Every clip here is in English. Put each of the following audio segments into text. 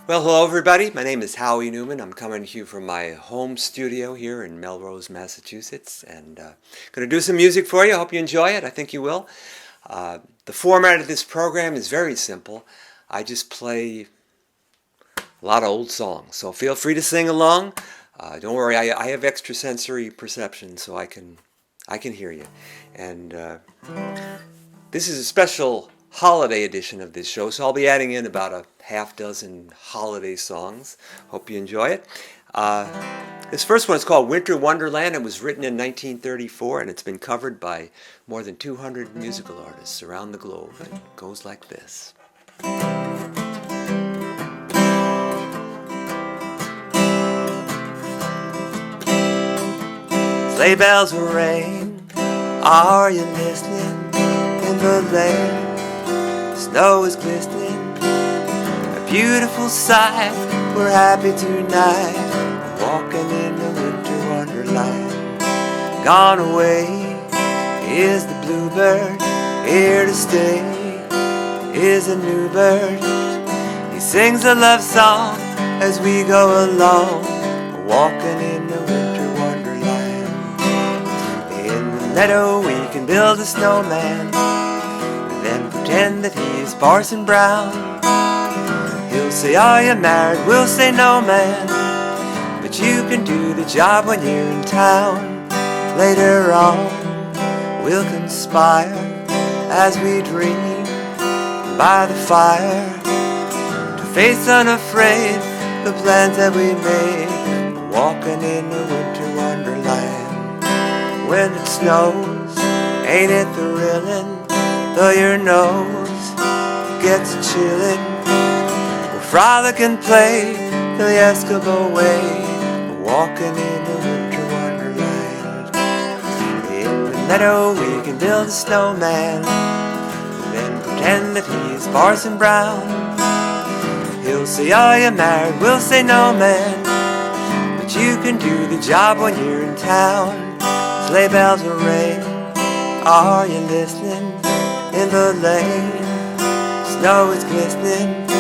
Well, hello everybody. My name is Howie Newman. I'm coming to you from my home studio here in Melrose, Massachusetts, and going to do some music for you. I hope you enjoy it. I think you will. The format of this program is very simple. I just play a lot of old songs, so feel free to sing along. Don't worry, I have extrasensory perception, so I can hear you. And this is a special holiday edition of this show, so I'll be adding in about a half dozen holiday songs. Hope you enjoy it. This first one is called Winter Wonderland. It was written in 1934, and it's been covered by more than 200 musical artists around the globe. It goes like this. Sleigh bells will ring, are you listening? In the lane, snow is glistening, a beautiful sight. We're happy tonight, walking in the winter wonderland. Gone away is the bluebird, here to stay is a new bird. He sings a love song as we go along, walking in the winter wonderland. In the meadow we can build a snowman, then pretend that he's Parson Brown. He'll say, are you married? We'll say, no, man, but you can do the job when you're in town. Later on, we'll conspire as we dream by the fire to face unafraid the plans that we make, walking in the winter wonderland. When it snows, ain't it thrilling? Though your nose gets chillin', we'll frolic and play the Eskimo way, walking in the winter wonderland. In the meadow we can build a snowman, then pretend that he's Parson Brown. He'll say, are you married? We'll say, no, man, but you can do the job when you're in town. Sleigh bells will ring, are you listening? In the lane, snow is glistening,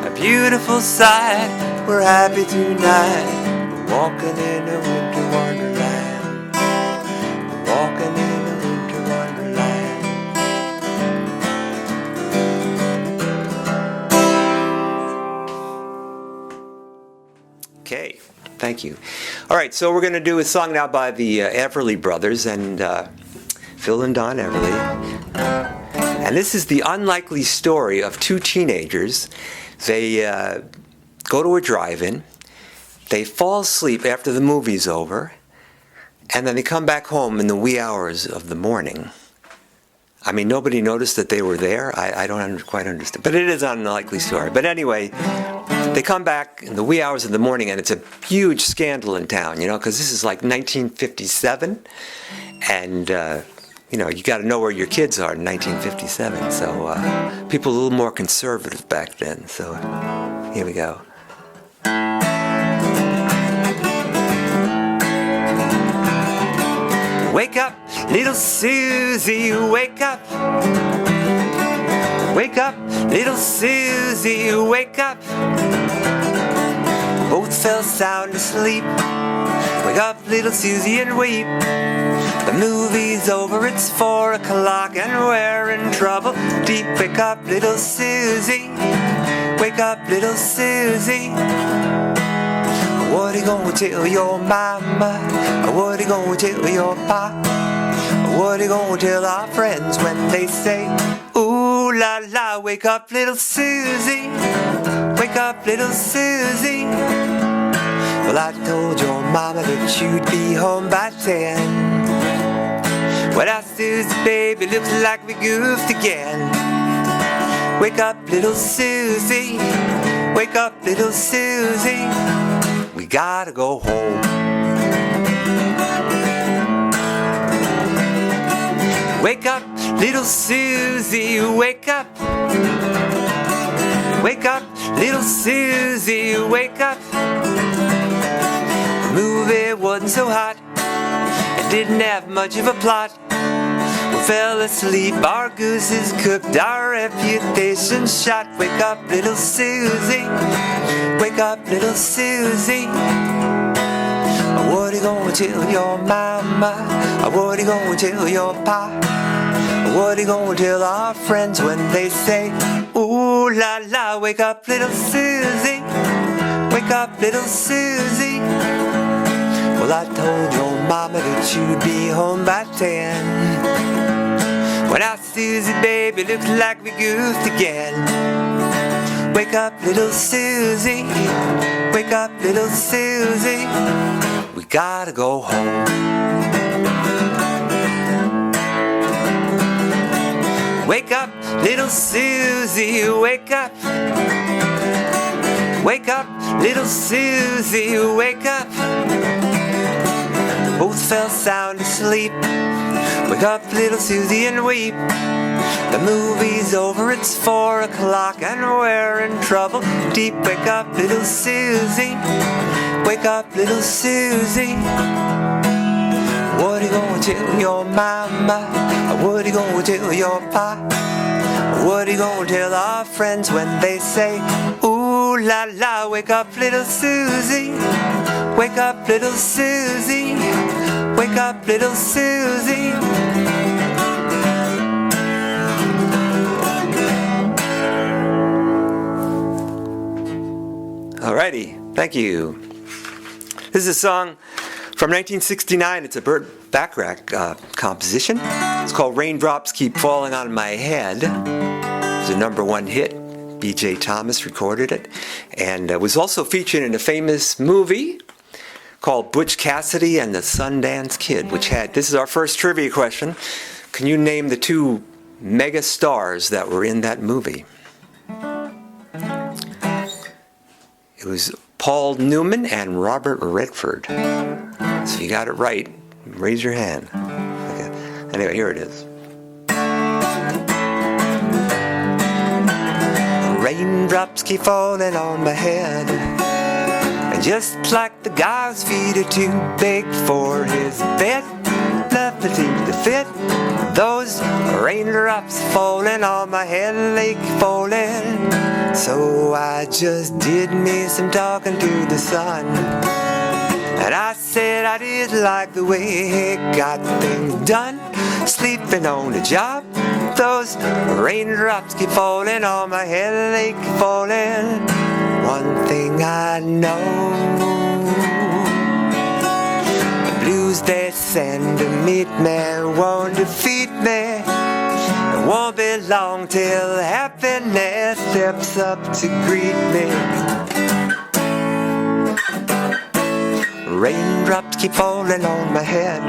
a beautiful sight. We're happy tonight, we're walking in a winter wonderland, we're walking in a winter wonderland. Okay, thank you. All right, so we're going to do a song now by the Everly Brothers, and Phil and Don Everly. And this is the unlikely story of two teenagers. They go to a drive-in, they fall asleep after the movie's over, and then they come back home in the wee hours of the morning. I mean, nobody noticed that they were there. I don't quite understand, but it is an unlikely story. But anyway, they come back in the wee hours of the morning, and it's a huge scandal in town, because this is like 1957, and you got to know where your kids are in 1957. So people a little more conservative back then. So here we go. Wake up, little Susie, wake up. Wake up, little Susie, wake up. Both fell sound asleep. Wake up, little Susie, and weep. The movie's over, it's 4 o'clock, and we're in trouble deep. Wake up, little Susie. Wake up, little Susie. What are you gonna tell your mama? What are you gonna tell your papa? What are you gonna tell our friends when they say, ooh la la, wake up, little Susie. Wake up, little Susie. Well, I told your mama that you'd be home by 10. Well, now, Susie, baby, looks like we goofed again. Wake up, little Susie. Wake up, little Susie. We gotta go home. Wake up, little Susie. Wake up. Wake up, little Susie. Wake up. The movie wasn't so hot. It didn't have much of a plot. Well, fell asleep, our goose is cooked, our reputation shot. Wake up, little Susie, wake up, little Susie. What are you gonna tell your mama? What are you gonna tell your pa? What are you gonna tell our friends when they say, ooh la la, wake up, little Susie, wake up, little Susie. Well, I told your mama that you'd be home by 10. Well, now, Susie, baby, looks like we goofed again. Wake up, little Susie, wake up, little Susie. We gotta go home. Wake up, little Susie, wake up. Wake up, little Susie, wake up. Both fell sound asleep. Wake up, little Susie, and weep. The movie's over, it's 4 o'clock, and we're in trouble deep. Wake up, little Susie, wake up, little Susie. What are you gonna tell your mama? What are you gonna tell your pa? What are you gonna tell our friends when they say, ooh la la, wake up, little Susie, wake up, little Susie, wake up, little Susie. Alrighty, thank you. This is a song from 1969. It's a Burt Bacharach composition. It's called Raindrops Keep Falling on My Head. It was a #1 hit. B.J. Thomas recorded it. And it was also featured in a famous movie called Butch Cassidy and the Sundance Kid, which had, this is our first trivia question. Can you name the 2 mega stars that were in that movie? It was Paul Newman and Robert Redford. So you got it right, raise your hand. Okay. Anyway, here it is. Raindrops keep falling on my head, and just like the guy whose feet are too big for his bed, nothing seems to fit. Those raindrops falling on my head, they keep falling. So I just did me some talking to the sun, and I said I did like the way he got things done. Sleeping on the job, those raindrops keep falling on my head, they keep falling. One thing I know, the blues they send to meet me won't defeat me. It won't be long till happiness steps up to greet me. Raindrops keep falling on my head,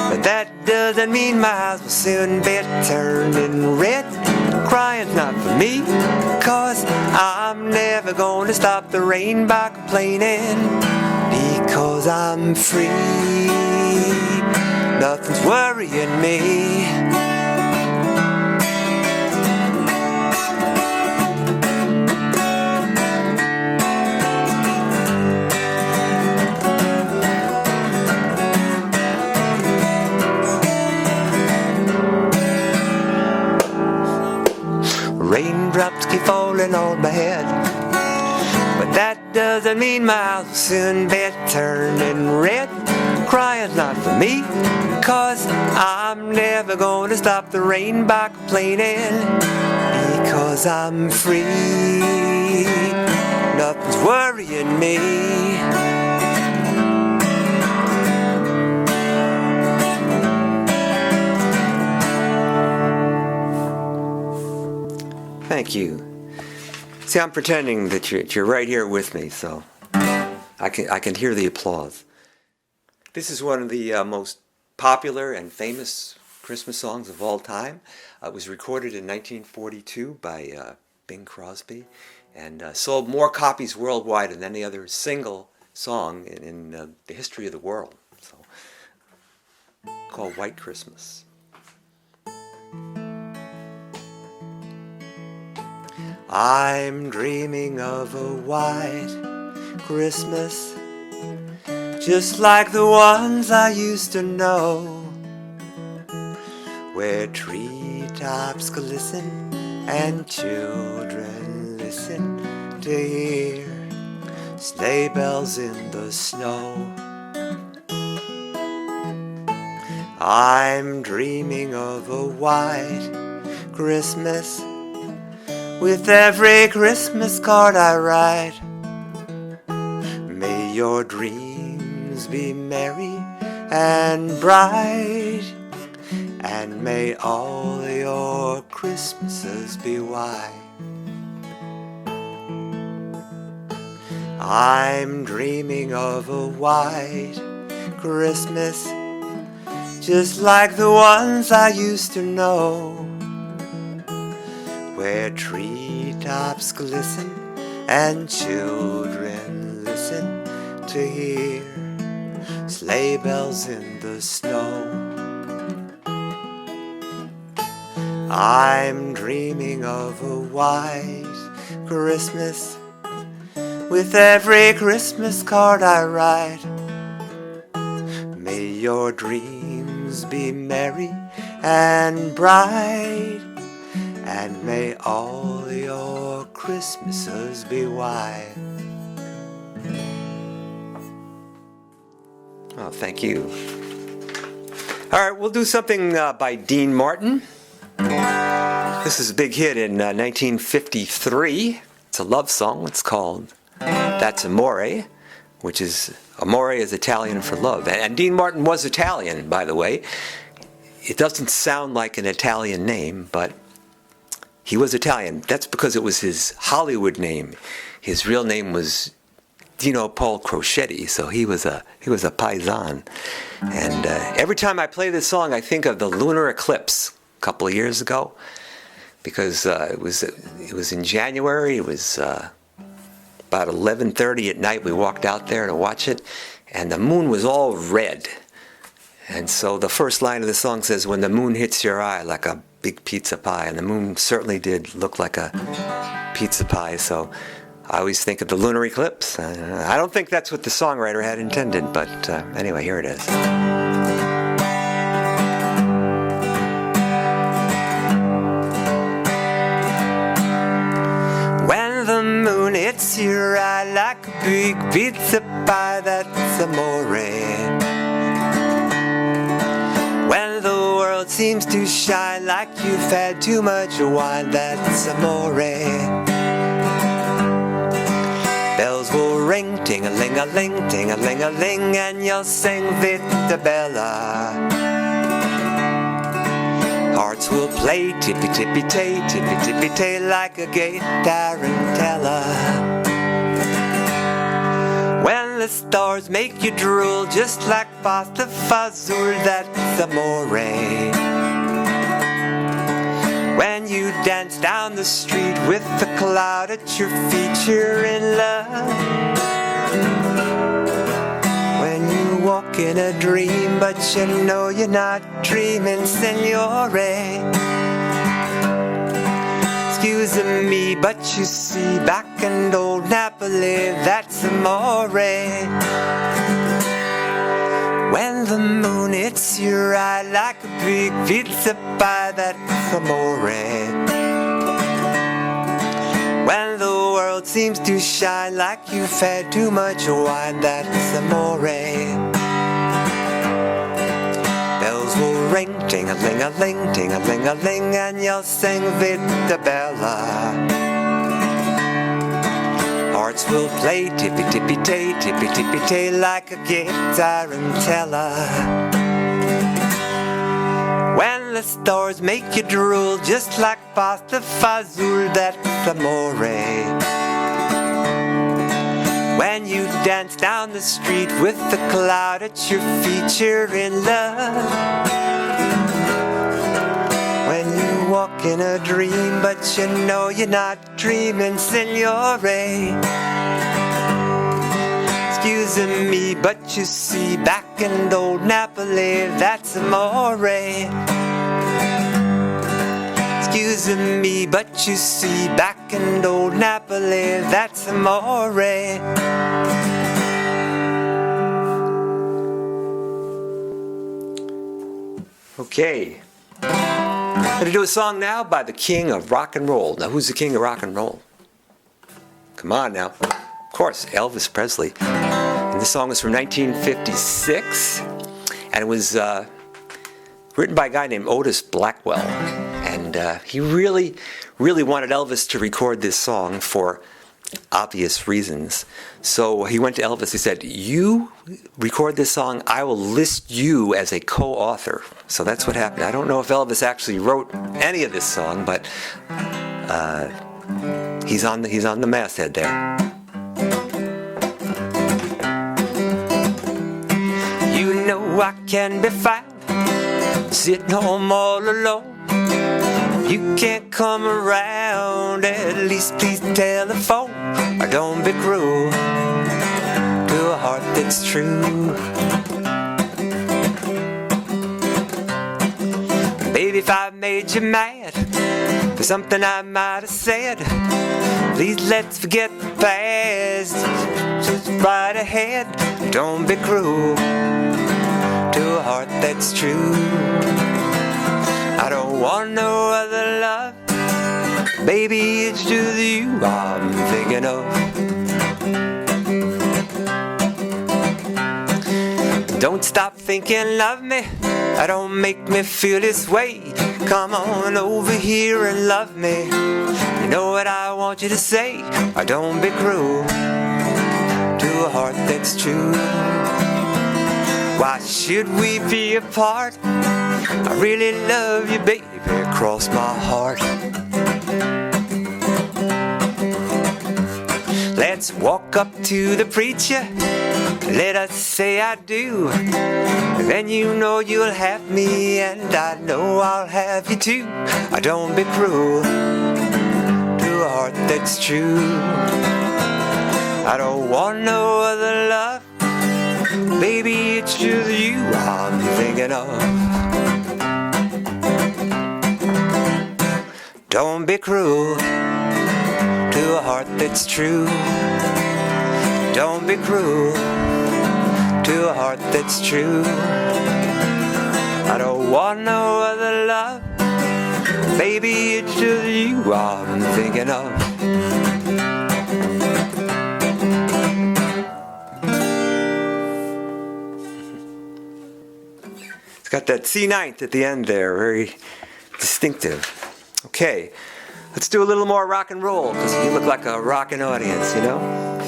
but that doesn't mean my eyes will soon be turning red. Crying's not for me, 'cause I'm never gonna stop the rain by complaining. Because I'm free, nothing's worrying me. Raindrops keep falling on my head, but that doesn't mean my eyes will soon be turning red. Crying's not for me, 'cause I'm never gonna stop the rain by complaining. Because I'm free, nothing's worrying me. Thank you. See, I'm pretending that you're right here with me, so I can hear the applause. This is one of the most popular and famous Christmas songs of all time. It was recorded in 1942 by Bing Crosby, and sold more copies worldwide than any other single song in the history of the world. So, called White Christmas. I'm dreaming of a white Christmas, just like the ones I used to know, where treetops glisten and children listen to hear sleigh bells in the snow. I'm dreaming of a white Christmas with every Christmas card I write. May your dreams be merry and bright, and may all your Christmases be white. I'm dreaming of a white Christmas, just like the ones I used to know, where treetops glisten and children listen to hear sleigh bells in the snow. I'm dreaming of a white Christmas with every Christmas card I write. May your dreams be merry and bright, and may all your Christmases be white. Oh, thank you. All right, we'll do something by Dean Martin. This is a big hit in 1953. It's a love song. It's called That's Amore, which is, amore is Italian for love. And Dean Martin was Italian, by the way. It doesn't sound like an Italian name, but he was Italian. That's because it was his Hollywood name. His real name was Dino Paul Crocetti, so he was a paisan. And every time I play this song, I think of the lunar eclipse a couple of years ago, because it was in January. It was about 11:30 at night. We walked out there to watch it, and the moon was all red. And so the first line of the song says, "When the moon hits your eye like a big pizza pie," and the moon certainly did look like a pizza pie. So I always think of the lunar eclipse. I don't think that's what the songwriter had intended, but anyway, here it is. When the moon hits your eye like a big pizza pie, that's amore. When the world seems to shine like you've had too much wine, that's amore. Bells will ring, ting-a-ling-a-ling, ting-a-ling-a-ling, and you'll sing Vita Bella. Hearts will play tippy-tippy-tay, tippy-tippy-tay, like a gay tarantella. When the stars make you drool, just like pasta fazool, that's amore. When you dance down the street with the cloud at your feet, you're in love. When you walk in a dream, but you know you're not dreaming, signore. Excuse me, but you see, back in old Napoli, that's amore. When the moon hits your eye like a big pizza pie, that's amore. When the world seems to shine like you've had too much wine, that's amore. Bells will ring, ting-a-ling-a-ling, ting-a-ling-a-ling, and you'll sing Vita Bella. Hearts will play tippy-tippy-tay, tippy-tippy-tay, like a guitar and tarantella. When the stars make you drool, just like pasta fazool, that's amore. When you dance down the street with the cloud at your feet, you're in love. When you walk in a dream, but you know you're not dreaming, signore. Excuse me, but you see, back in old Napoli, that's amore. Excuse me, but you see, back in old Napoli, that's amore. Okay. Going to do a song now by the king of rock and roll. Now, who's the king of rock and roll? Come on now. Of course, Elvis Presley. And this song is from 1956, and it was written by a guy named Otis Blackwell. And he really wanted Elvis to record this song for obvious reasons. So he went to Elvis. He said, "You record this song, I will list you as a co-author." So that's what happened. I don't know if Elvis actually wrote any of this song, but he's on the masthead there. You know I can be found sitting home all alone. You can't come around, at least please telephone. Or don't be cruel to a heart that's true. Baby, if I made you mad for something I might have said, please let's forget the past, just right ahead. Don't be cruel to a heart that's true. I don't want no other love, baby, it's just you I'm thinking of. Don't stop thinking of me, don't make me feel this way. Come on over here and love me. You know what I want you to say. Don't be cruel to a heart that's true. Why should we be apart? I really love you, baby, across my heart. Let's walk up to the preacher, let us say I do. Then you know you'll have me, and I know I'll have you too. Don't be cruel to a heart that's true. I don't want no other love, baby, it's just you I'm thinking of. Don't be cruel to a heart that's true. Don't be cruel to a heart that's true. I don't want no other love, baby, it's just you I'm thinking of. It's got that C ninth at the end there, very distinctive. Okay, let's do a little more rock and roll, because you look like a rockin' audience, you know?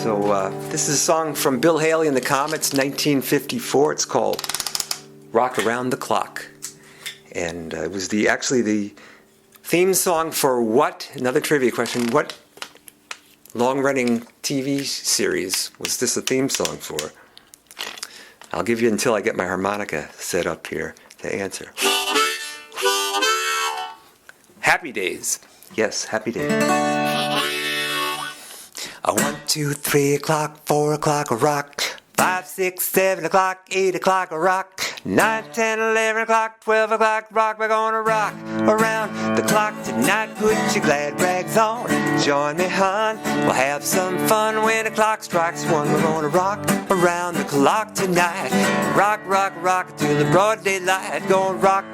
So this is a song from Bill Haley and the Comets, 1954. It's called Rock Around the Clock. And it was actually the theme song for what, another trivia question, what long-running TV series was this a theme song for? I'll give you until I get my harmonica set up here to answer. Happy Days. Yes, Happy Days. 1, 2, 3 o'clock, 4 o'clock, a rock. 5, 6, 7 o'clock, 8 o'clock, a rock. 9, 10, 11 o'clock, 12 o'clock, rock. We're gonna rock around the clock tonight. Put your glad rags on, join me, hon. We'll have some fun when the clock strikes 1. We're gonna rock around the clock tonight. Rock, rock, rock till the broad daylight. Gonna rock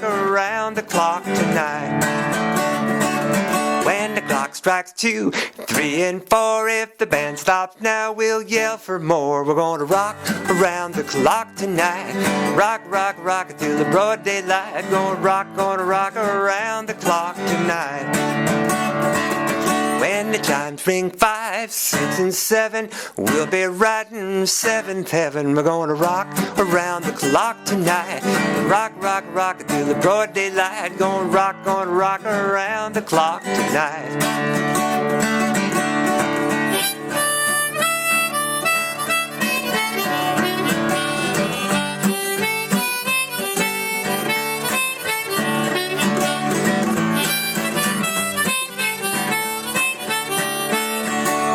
around the clock tonight. When the clock strikes 2, 3, and 4, if the band stops now, we'll yell for more. We're gonna rock around the clock tonight. Rock, rock, rock until the broad daylight. Gonna rock around the clock tonight. When the chimes ring 5, 6, and 7, we'll be riding 7th heaven. We're gonna rock around the clock tonight. Rock, rock, rock until the broad daylight. Gonna rock around the clock tonight.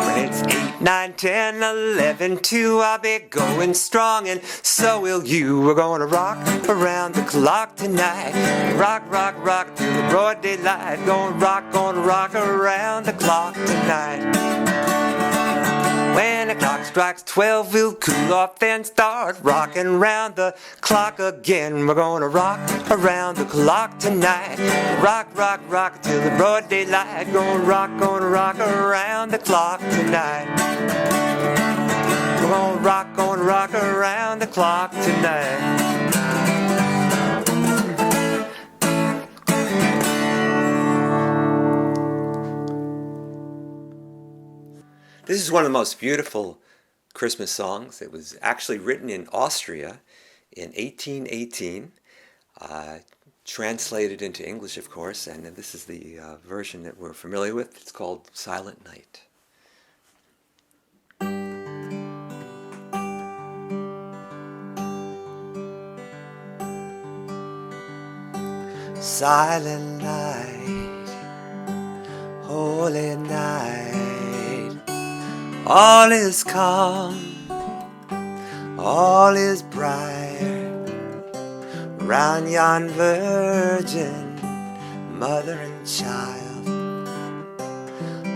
When it's 8, 9, 10, 11, 2, I'll be going strong, and so will you. We're gonna rock around the clock tonight. Rock, rock, rock till the broad daylight. Gonna rock around the clock tonight. When the clock clock strikes 12, we'll cool off and start rocking round the clock again. We're gonna rock around the clock tonight. Rock, rock, rock till the broad daylight. Gonna rock around the clock tonight. We're gonna rock around the clock tonight. This is one of the most beautiful Christmas songs. It was actually written in Austria in 1818, translated into English, of course, and this is the version that we're familiar with. It's called Silent Night. Silent night, holy night, all is calm, all is bright, round yon virgin, mother and child,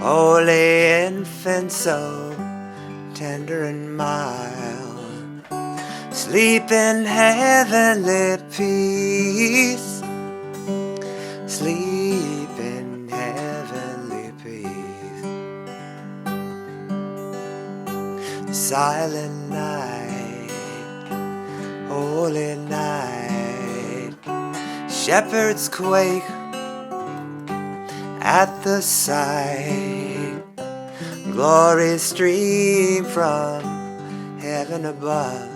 holy infant so tender and mild, sleep in heavenly peace. Sleep in heavenly peace. Silent night, holy night. Shepherds quake at the sight. Glory stream from heaven above.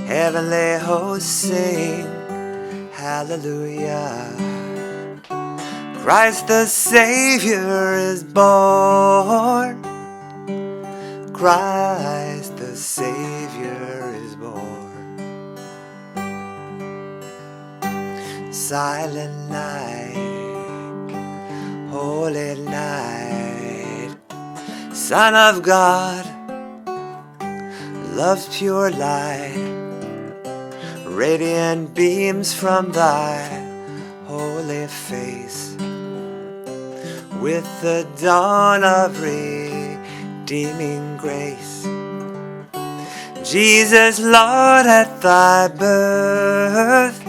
Heavenly hosts sing hallelujah. Christ the Savior is born. Christ the Savior is born. Silent night, holy night. Son of God, love's pure light. Radiant beams from thy holy face. With the dawn of redeeming grace. Jesus, Lord, at thy birth.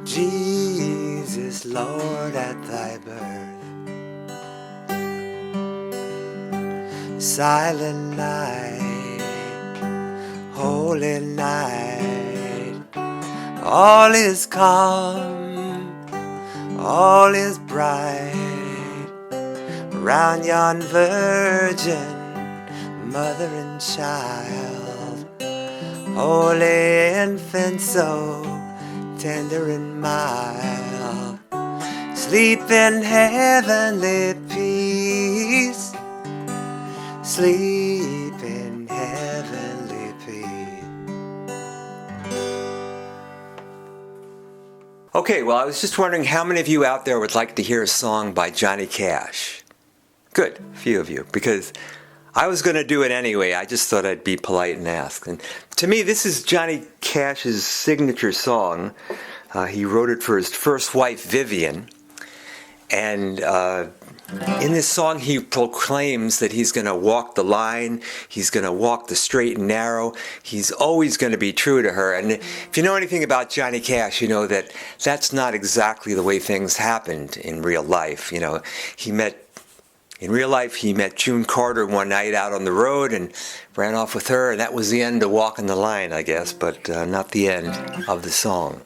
Jesus, Lord, at thy birth. Silent night, holy night. All is calm, all is bright, round yon virgin, mother and child, holy infant so tender and mild, sleep in heavenly peace, sleep in heavenly peace. Okay, well, I was just wondering how many of you out there would like to hear a song by Johnny Cash? Good, a few of you, because I was going to do it anyway. I just thought I'd be polite and ask. And to me, this is Johnny Cash's signature song. He wrote it for his first wife, Vivian. And in this song, he proclaims that he's going to walk the line. He's going to walk the straight and narrow. He's always going to be true to her. And if you know anything about Johnny Cash, you know that that's not exactly the way things happened in real life. You know, in real life, he met June Carter one night out on the road and ran off with her. And that was the end of walking the line, I guess, but not the end of the song.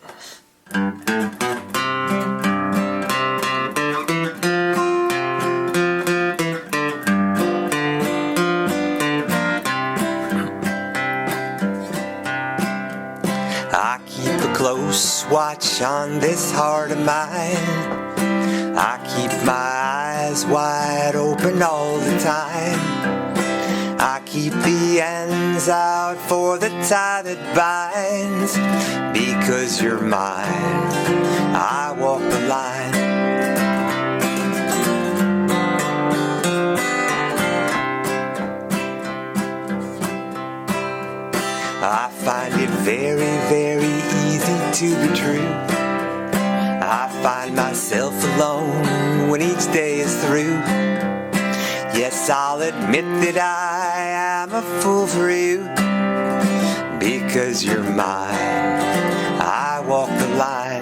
I keep a close watch on this heart of mine. I keep my eyes wide open all the time. I keep the ends out for the tie that binds. Because you're mine, I walk the line. I find it very, very easy to be true. I find myself alone when each day is through. Yes, I'll admit that I am a fool for you. Because you're mine, I walk the line.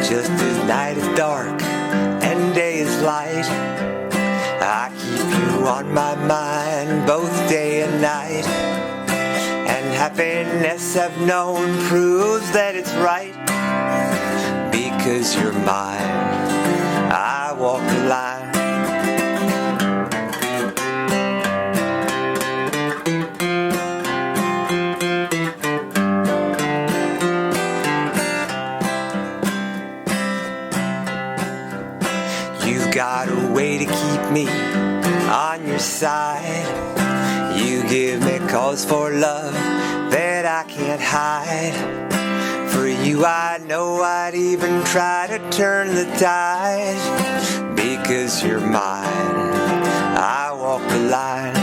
Just as night is dark and day is light, I keep you on my mind both day and night. And happiness I've known proves that it's right. Because you're mine, I walk the line. You've got a way to keep me on your side. You give me cause for love that I can't hide. For you I know I'd even try to turn the tide. Because you're mine, I walk the line.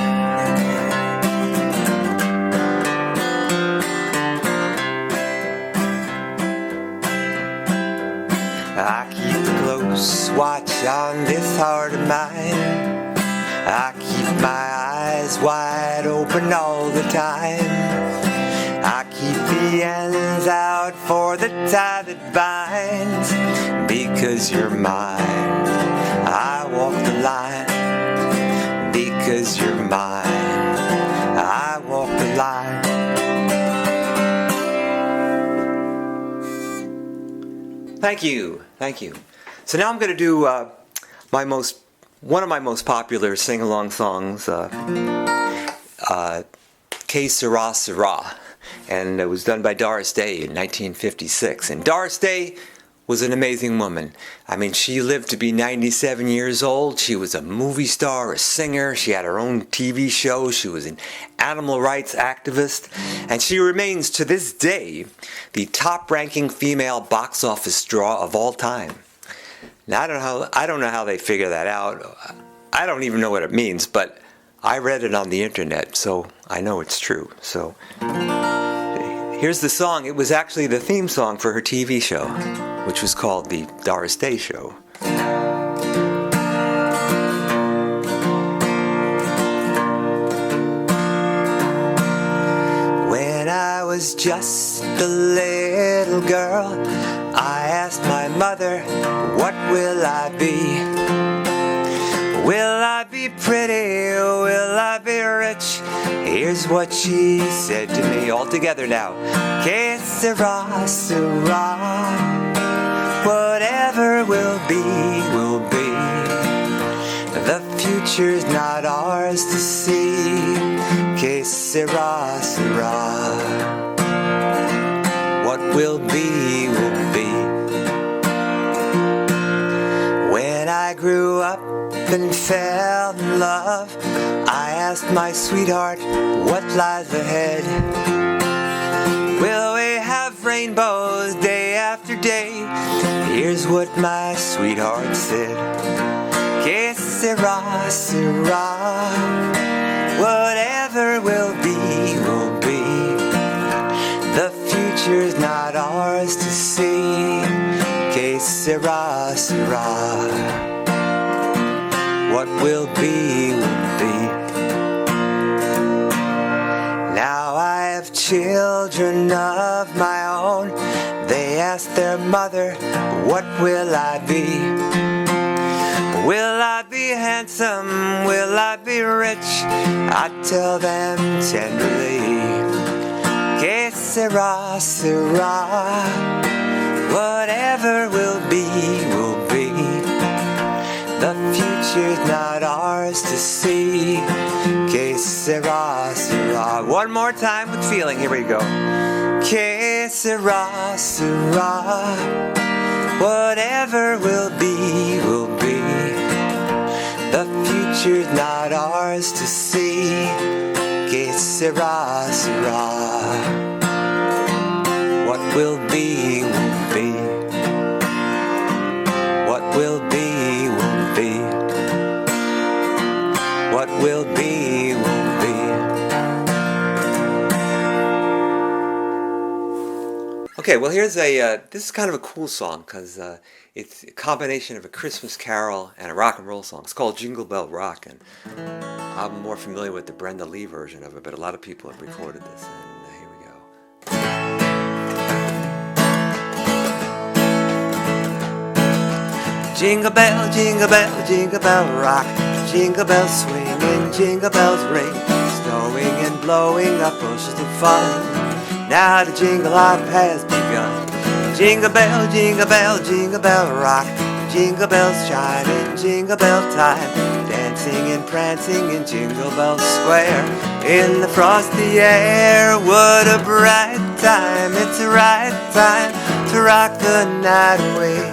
I keep a close watch on this heart of mine. I keep my eyes wide open all the time. I keep the ends out for the tie that binds. Because you're mine, I walk the line. Because you're mine, I walk the line. Thank you, thank you. So now I'm going to do one of my most popular sing-along songs, Que Sera Sera. And it was done by Doris Day in 1956. And Doris Day was an amazing woman. I mean, she lived to be 97 years old. She was a movie star, a singer. She had her own TV show. She was an animal rights activist. And she remains to this day the top-ranking female box office draw of all time. Now, I don't know how they figure that out. I don't even know what it means, but I read it on the internet, so I know it's true. So here's the song. It was actually the theme song for her TV show, which was called The Doris Day Show. When I was just a little girl, I asked my mother, what will I be? Will I be pretty? Will I be rich? Here's what she said to me, all together now. Que sera, sera. Whatever will be, will be. The future's not ours to see. Que sera, sera. What will be, will be. When I grew up and fell in love, I asked my sweetheart, what lies ahead? Will we have rainbows day after day? Here's what my sweetheart said. Que sera, sera. Whatever will be, will be. The future's not ours to see. Que sera, sera. What will be, will be. Now I have children of my own. They ask their mother, what will I be? Will I be handsome? Will I be rich? I tell them tenderly, que sera, sera. Whatever will be, will be. The future's not ours to see. Que sera, sera. One more time with feeling. Here we go. Que sera, sera. Whatever will be, will be. The future's not ours to see. Que sera, sera. What will be, will be. What will be, will be. What will be, will be. Okay, well here's this is kind of a cool song because it's a combination of a Christmas carol and a rock and roll song. It's called Jingle Bell Rock, and I'm more familiar with the Brenda Lee version of it, but a lot of people have recorded this, and here we go. Jingle bell, jingle bell, jingle bell rock, jingle bells swing and jingle bells ring, snowing and blowing up bushels of fun. Now the jingle hop has begun. Jingle bell, jingle bell, jingle bell rock, jingle bells chime in jingle bell time, dancing and prancing in Jingle Bell Square, in the frosty air. What a bright time, it's the right time to rock the night away.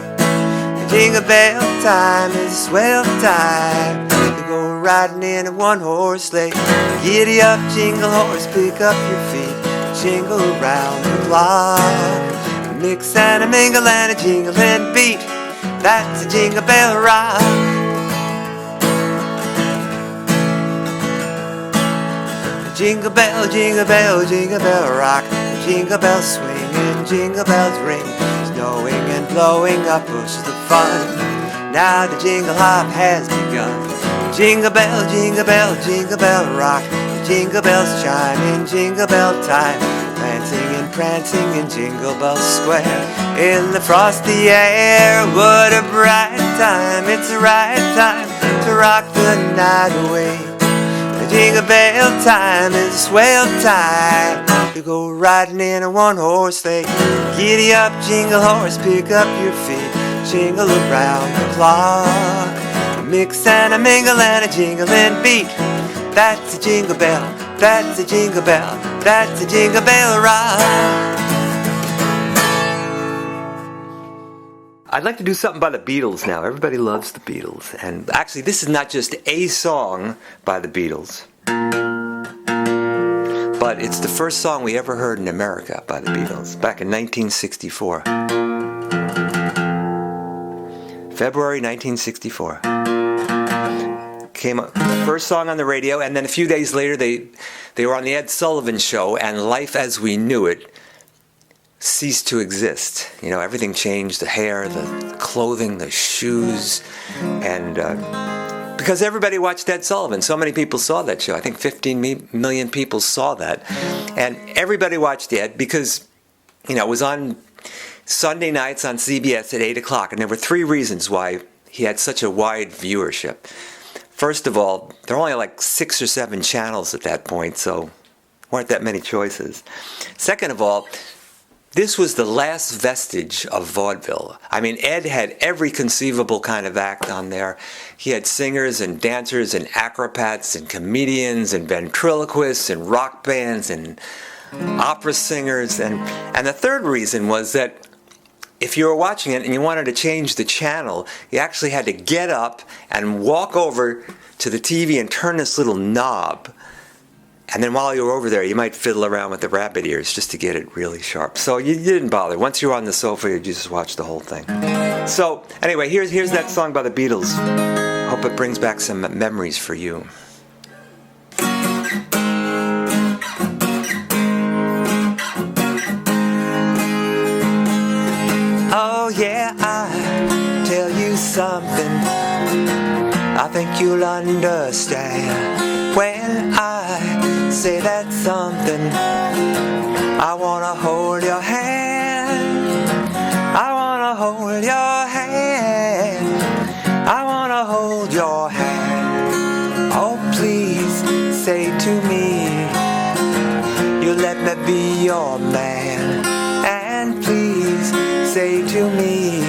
Jingle bell time is a swell time to go riding in a one-horse sleigh. Giddy up, jingle horse, pick up your feet, jingle around the clock. Mix and a mingle and a jingle and beat, that's a Jingle Bell Rock. Jingle bell, jingle bell, jingle bell rock, jingle bells swing and jingle bells ring, snowing and blowing up bushels of fun. Now the jingle hop has begun. Jingle bell, jingle bell, jingle bell rock, jingle bells chime in jingle bell time, dancing and prancing in Jingle Bell Square, in the frosty air. What a bright time, it's the right time to rock the night away. The jingle bell time is a swell time to go riding in a one-horse sleigh. Giddy up, jingle horse, pick up your feet, jingle around the clock. Mix and a mingle and a jingle and beat, that's a jingle bell, that's a jingle bell, that's a Jingle Bell Rock. I'd like to do something by the Beatles now. Everybody loves the Beatles. And actually, this is not just a song by the Beatles, but it's the first song we ever heard in America by the Beatles, back in 1964. February 1964. Came up, first song on the radio, and then a few days later they were on the Ed Sullivan Show, and Life as We Knew It ceased to exist. You know, everything changed, the hair, the clothing, the shoes, and because everybody watched Ed Sullivan. So many people saw that show. I think 15 million people saw that, and everybody watched Ed because, you know, it was on Sunday nights on CBS at 8 o'clock, and there were three reasons why he had such a wide viewership. First of all, there were only like 6 or 7 channels at that point, so weren't that many choices. Second of all, this was the last vestige of vaudeville. I mean, Ed had every conceivable kind of act on there. He had singers and dancers and acrobats and comedians and ventriloquists and rock bands and opera singers. And the third reason was that if you were watching it and you wanted to change the channel, you actually had to get up and walk over to the TV and turn this little knob. And then while you were over there, you might fiddle around with the rabbit ears just to get it really sharp. So you didn't bother. Once you were on the sofa, you just watched the whole thing. So anyway, here's that song by the Beatles. Hope it brings back some memories for you. Oh yeah, I tell you something I think you'll understand when I say that something. I wanna hold your hand, I wanna hold your hand, I wanna hold your hand. Oh please say to me, you let me be your man. And please say to me,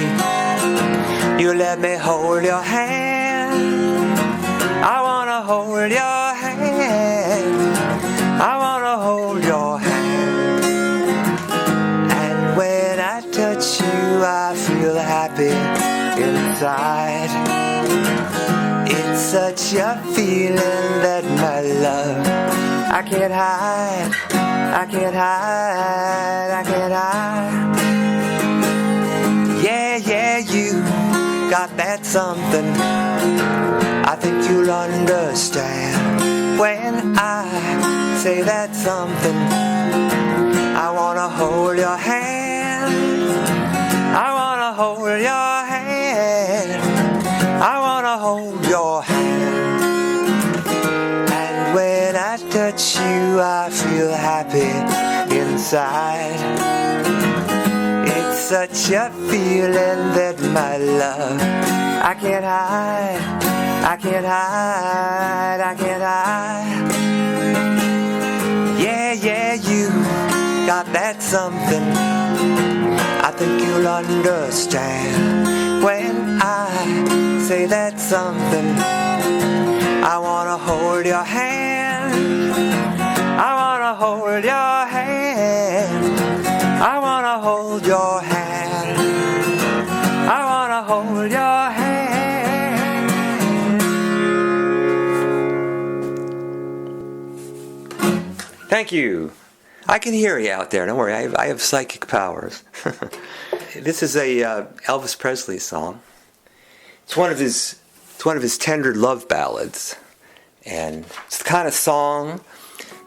you let me hold your hand. I wanna hold your hand, I wanna hold your hand. And when I touch you, I feel happy inside. It's such a feeling that my love I can't hide, I can't hide, I can't hide. Yeah, yeah, you got that something I think you'll understand when I say that something. I wanna hold your hand, I wanna hold your hand. I wanna hold your hand. And when I touch you, I feel happy inside. It's such a feeling that my love I can't hide. I can't hide. I can't hide. Yeah, yeah, you got that something. I think you'll understand when I say that something. I wanna hold your hand. I wanna hold your hand. I wanna hold your hand. I wanna hold your hand. Thank you. I can hear you out there. Don't worry. I have psychic powers. This is a Elvis Presley song. It's one of his tender love ballads, and it's the kind of song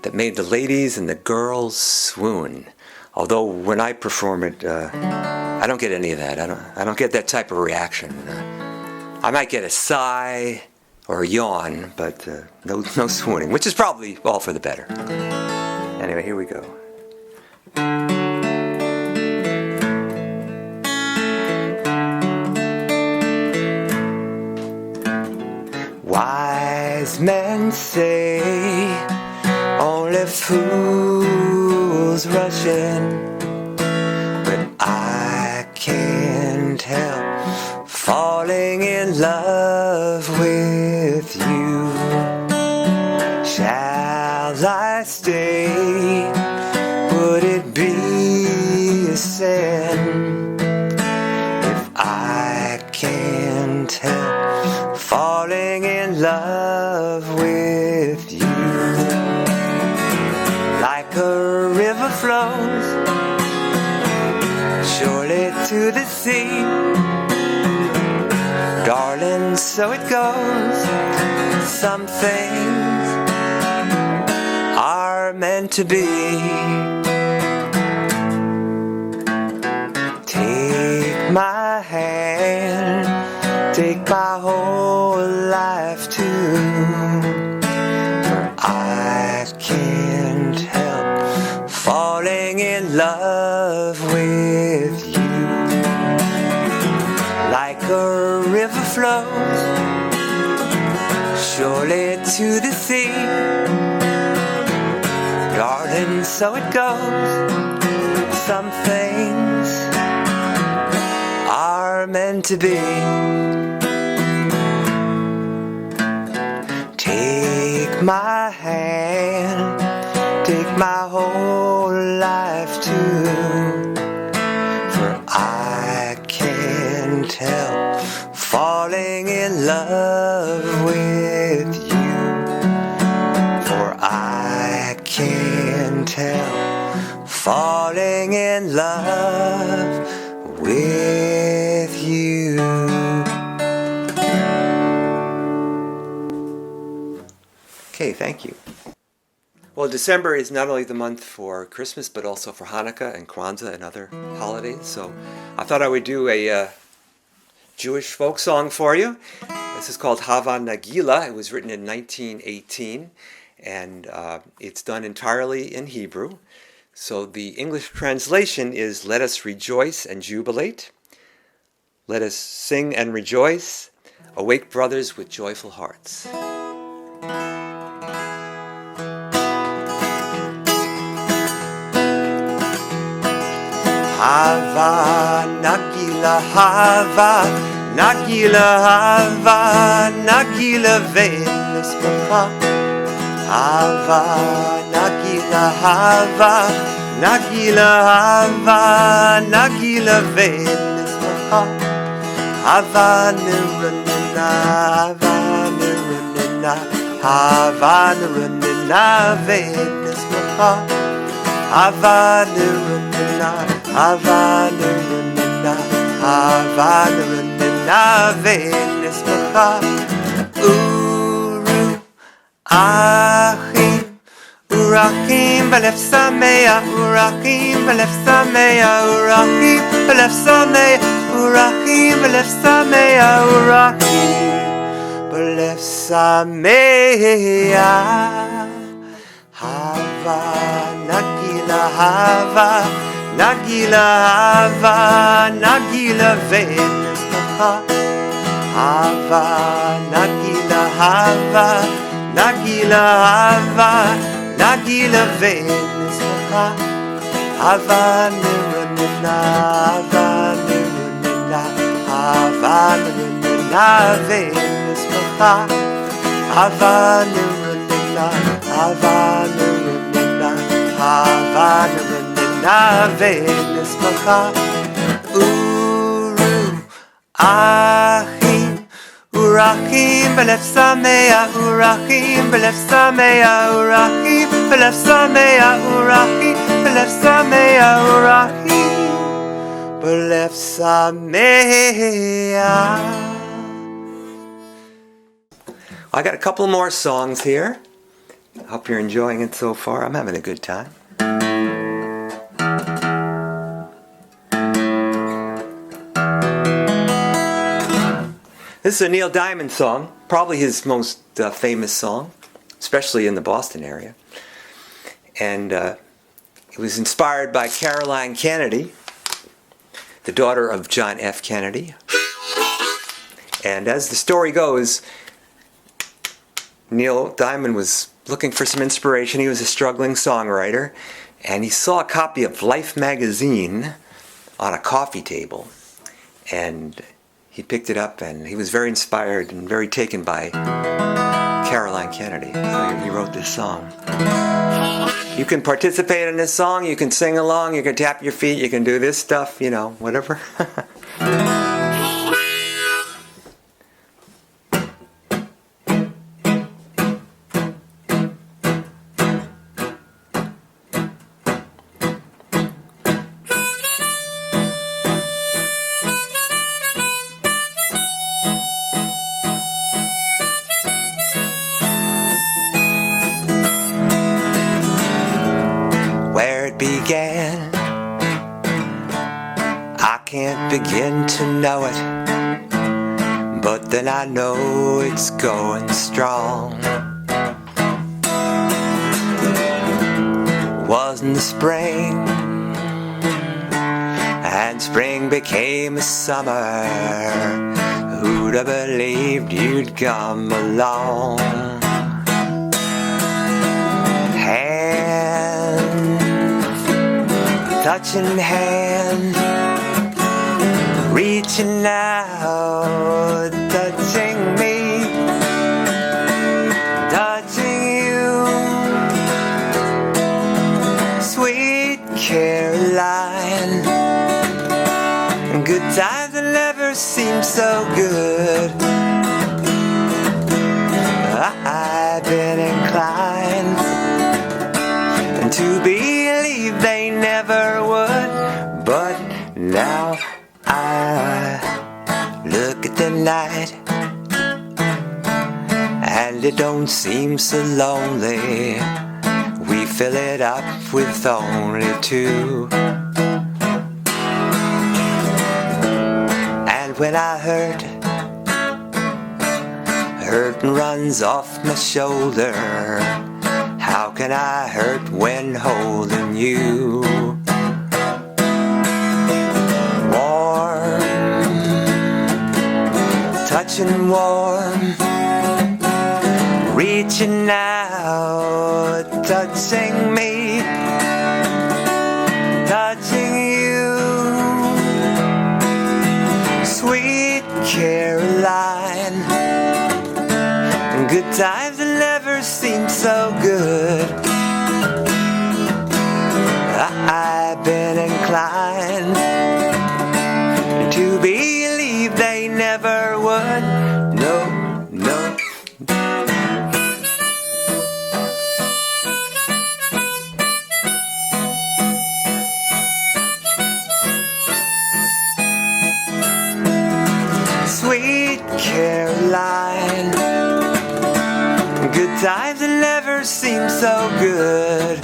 that made the ladies and the girls swoon. Although when I perform it, I don't get any of that. I don't get that type of reaction. I might get a sigh or a yawn, but no swooning, which is probably all for the better. Anyway, here we go. Wise men say only fools rush in, but I can't help falling in love with you. Shall I stay? Would it be a sin if I can't help falling in love with you? Like a river flows surely to the sea, darling, so it goes. Some things are meant to be. Take my hand, take my whole life too, for I can't help falling in love with you. Like a river flows surely to the sea, darling, so it goes. Some things are meant to be. Take my hand, take my whole life too, for I can't help falling in love with you. For I can't help falling in love with you. Okay, thank you. Well, December is not only the month for Christmas, but also for Hanukkah and Kwanzaa and other holidays. So I thought I would do a Jewish folk song for you. This is called Hava Nagila. It was written in 1918, and it's done entirely in Hebrew. So the English translation is, let us rejoice and jubilate. Let us sing and rejoice. Awake, brothers, with joyful hearts. Hava Nagila, Hava Nagila, Hava Nagila Ve'nismacha. Hava Nagila, Hava Nagila, Hava Nagila Ve'nismacha. Hava Nirunina, Hava Nirunina, Hava Nirunina Ve'nismacha. Hava Nirunina, Hava Nirunina, Hava Nirunina Ve'nismacha. Uru Achim, Urachim b'lef sameach, urachim b'lef sameach, urachim b'lef sameach, urachim b'lef sameach, urachim b'lef sameach. Hava nagila hava, nagila hava, nagila ve'nesmacha. Hava nagila hava, nagila hava, nagila ve'nesmacha. Hava nirunina, hava nirunina, hava nirunina ve'nesmacha. Hava nirunina, hava nirunina, hava nirunina ve'nesmacha. Uru achim, urachim b'lef sameach, urachim b'lef sameach, urachim b'lef sameach, urachim b'lef sameach, urachim b'lef sameach. I got a couple more songs here. I hope you're enjoying it so far. I'm having a good time. This is a Neil Diamond song, probably his most famous song, especially in the Boston area. And it was inspired by Caroline Kennedy, the daughter of John F. Kennedy. And as the story goes, Neil Diamond was looking for some inspiration. He was a struggling songwriter, and he saw a copy of Life magazine on a coffee table, and he picked it up, and he was very inspired and very taken by Caroline Kennedy. So he wrote this song. You can participate in this song, you can sing along, you can tap your feet, you can do this stuff, you know, whatever. Began, I can't begin to know it, but then I know it's going strong. Wasn't the spring, and spring became a summer. Who'd have believed you'd come along? Touching hand, reaching out, touching me, touching you. Sweet Caroline, good times will never seem so good. I've been inclined to believe they never would, but now I look at the night and it don't seem so lonely. We fill it up with only two. And when I hurt runs off my shoulder, how can I hurt when holding you? Warm, touching warm, reaching out, touching me, touching you. Sweet Caroline, good times will never seem so good. I've been inclined to believe they never would. No, no. Sweet Caroline, never seemed so good.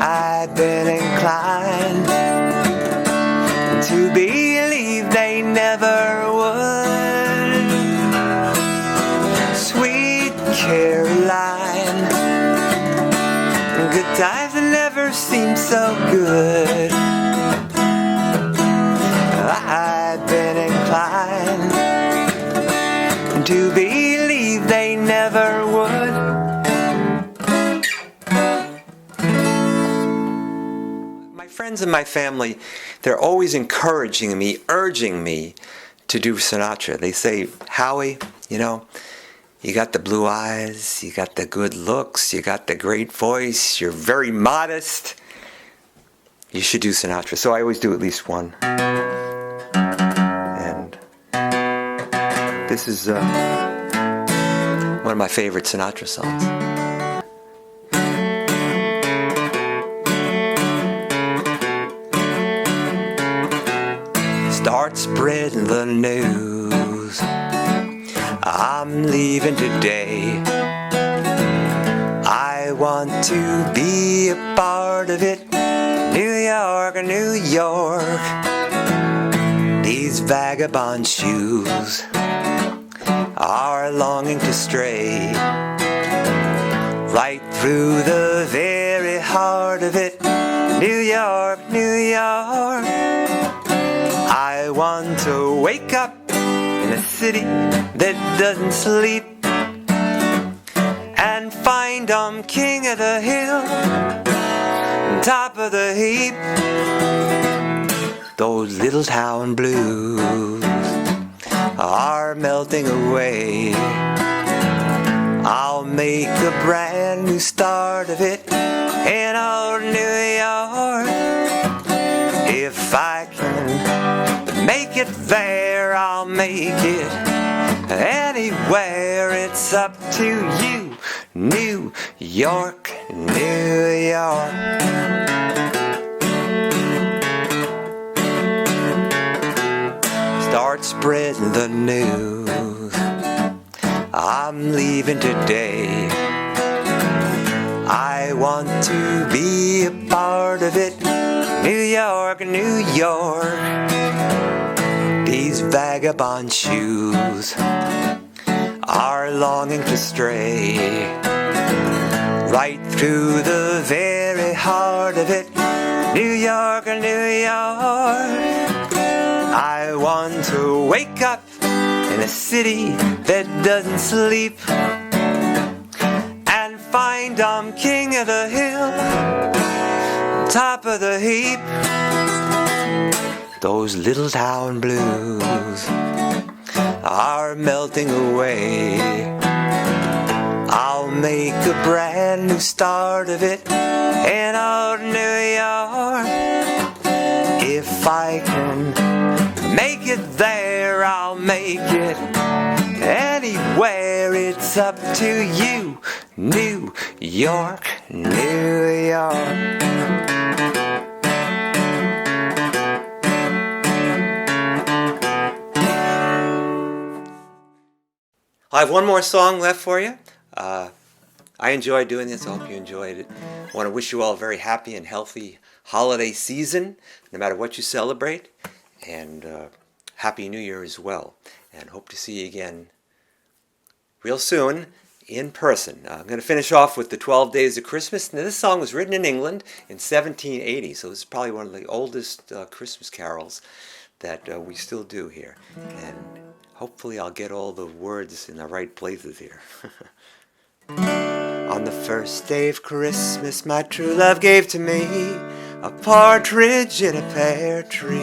I've been inclined to believe they never would. Sweet Caroline, good times never seem so good. I've been inclined to believe they never would. My friends and my family, they're always encouraging me, urging me to do Sinatra. They say, Howie, you know, you got the blue eyes, you got the good looks, you got the great voice, you're very modest. You should do Sinatra. So I always do at least one. And this is one of my favorite Sinatra songs. Start spreading the news, I'm leaving today. I want to be a part of it. New York, New York. These vagabond shoes are longing to stray right through the very heart of it. New York, New York. I want to wake up in a city that doesn't sleep and find I'm king of the hill, top of the heap. Those little town blues are melting away. I'll make a brand new start of it in old New York. If I can make it there, I'll make it anywhere. It's up to you, New York, New York. Start spreading the news, I'm leaving today. I want to be a part of it. New York, New York. These vagabond shoes are longing to stray right through the very heart of it. New York, New York. I want to wake up in a city that doesn't sleep and find I'm king of the hill, top of the heap. Those little town blues are melting away. I'll make a brand new start of it in old New York. If I can make it there, I'll make it anywhere. It's up to you, New York, New York. I have one more song left for you. I enjoyed doing this. I hope you enjoyed it. I want to wish you all a very happy and healthy holiday season, no matter what you celebrate. And Happy New Year as well. And hope to see you again real soon in person. I'm going to finish off with the 12 Days of Christmas. Now, this song was written in England in 1780, so this is probably one of the oldest Christmas carols that we still do here. And hopefully I'll get all the words in the right places here. On the first day of Christmas, my true love gave to me a partridge in a pear tree.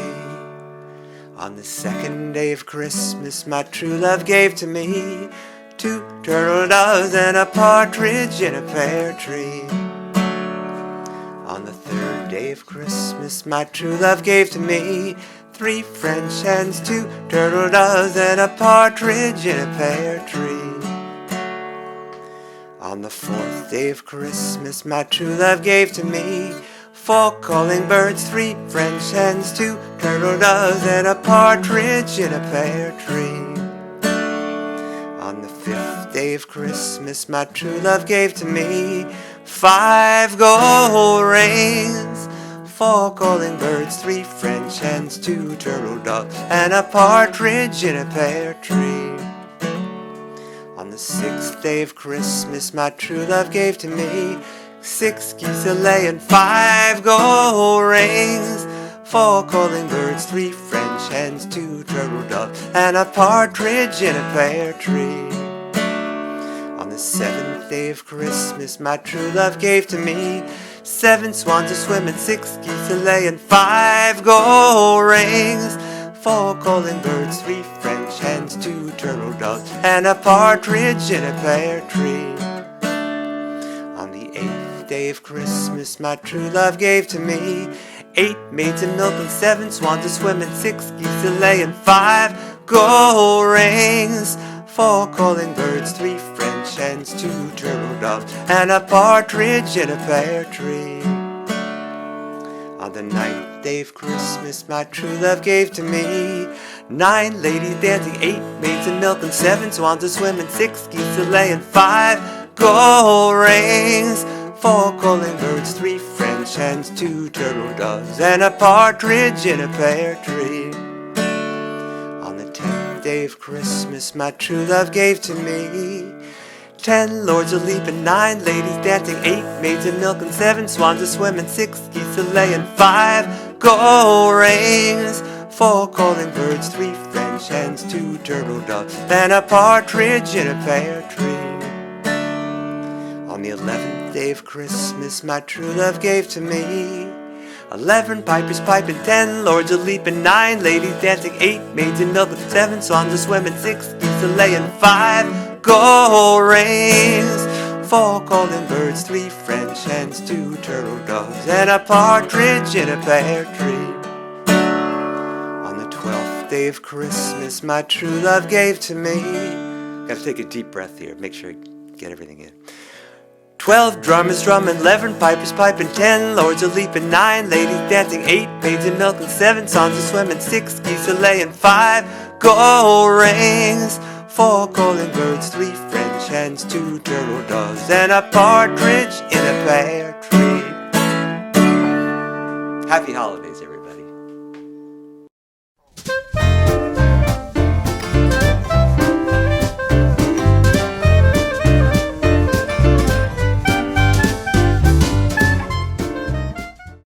On the second day of Christmas, my true love gave to me 2 turtle doves and a partridge in a pear tree. On the third day of Christmas, my true love gave to me 3 French hens, 2 turtle doves and a partridge in a pear tree. On the fourth day of Christmas, my true love gave to me 4 calling birds, 3 French hens, 2 turtle doves and a partridge in a pear tree. On the fifth day day of Christmas my true love gave to me 5 gold rings, 4 calling birds, 3 French hens, 2 turtle doves, and a partridge in a pear tree. On the 6th day of Christmas my true love gave to me 6 geese a-laying, 5 gold rings, 4 calling birds, 3 French hens, 2 turtle doves, and a partridge in a pear tree. On the 7th day of Christmas my true love gave to me 7 swans a-swimming, 6 geese a-laying, 5 gold rings, 4 calling birds, 3 French hens, 2 turtle doves, and a partridge in a pear tree. On the 8th day of Christmas my true love gave to me 8 maids of milk and 7 swans a-swimming, 6 geese a-laying, 5 gold rings, 4 calling birds, 3 French hens, 2 turtle doves, and a partridge in a pear tree. On the 9th day of Christmas my true love gave to me 9 ladies dancing, 8 maids of milk and 7 swans a-swimming, 6 geese a-laying, 5 gold rings, 4 calling birds, 3 French hens, 2 turtle doves, and a partridge in a pear tree. On the 10th day of Christmas my true love gave to me 10 lords a-leaping, 9 ladies dancing, 8 maids of milk and 7 swans a-swimming, 6 geese a-laying, 5 gold rings, 4 calling birds, 3 French hens, 2 turtle doves, and a partridge in a pear tree. On the 11th day of Christmas my true love gave to me 11 pipers piping, 10 lords a-leaping, 9 ladies dancing, 8 maids of milk and 7 swans a-swimming, 6 geese a-laying, 5 gold rings, 4 calling birds, 3 French hens, 2 turtle doves, and a partridge in a pear tree. On the 12th day of Christmas my true love gave to me, gotta take a deep breath here, make sure I get everything in. 12 drummers drumming, 11 pipers piping, 10 lords a-leaping, 9 ladies dancing, 8 maids of milk and 7 swans a-swimming, 6 geese a-laying, 5 gold rings, 4 calling birds, 3 French hens, 2 turtle doves, and a partridge in a pear tree. Happy holidays.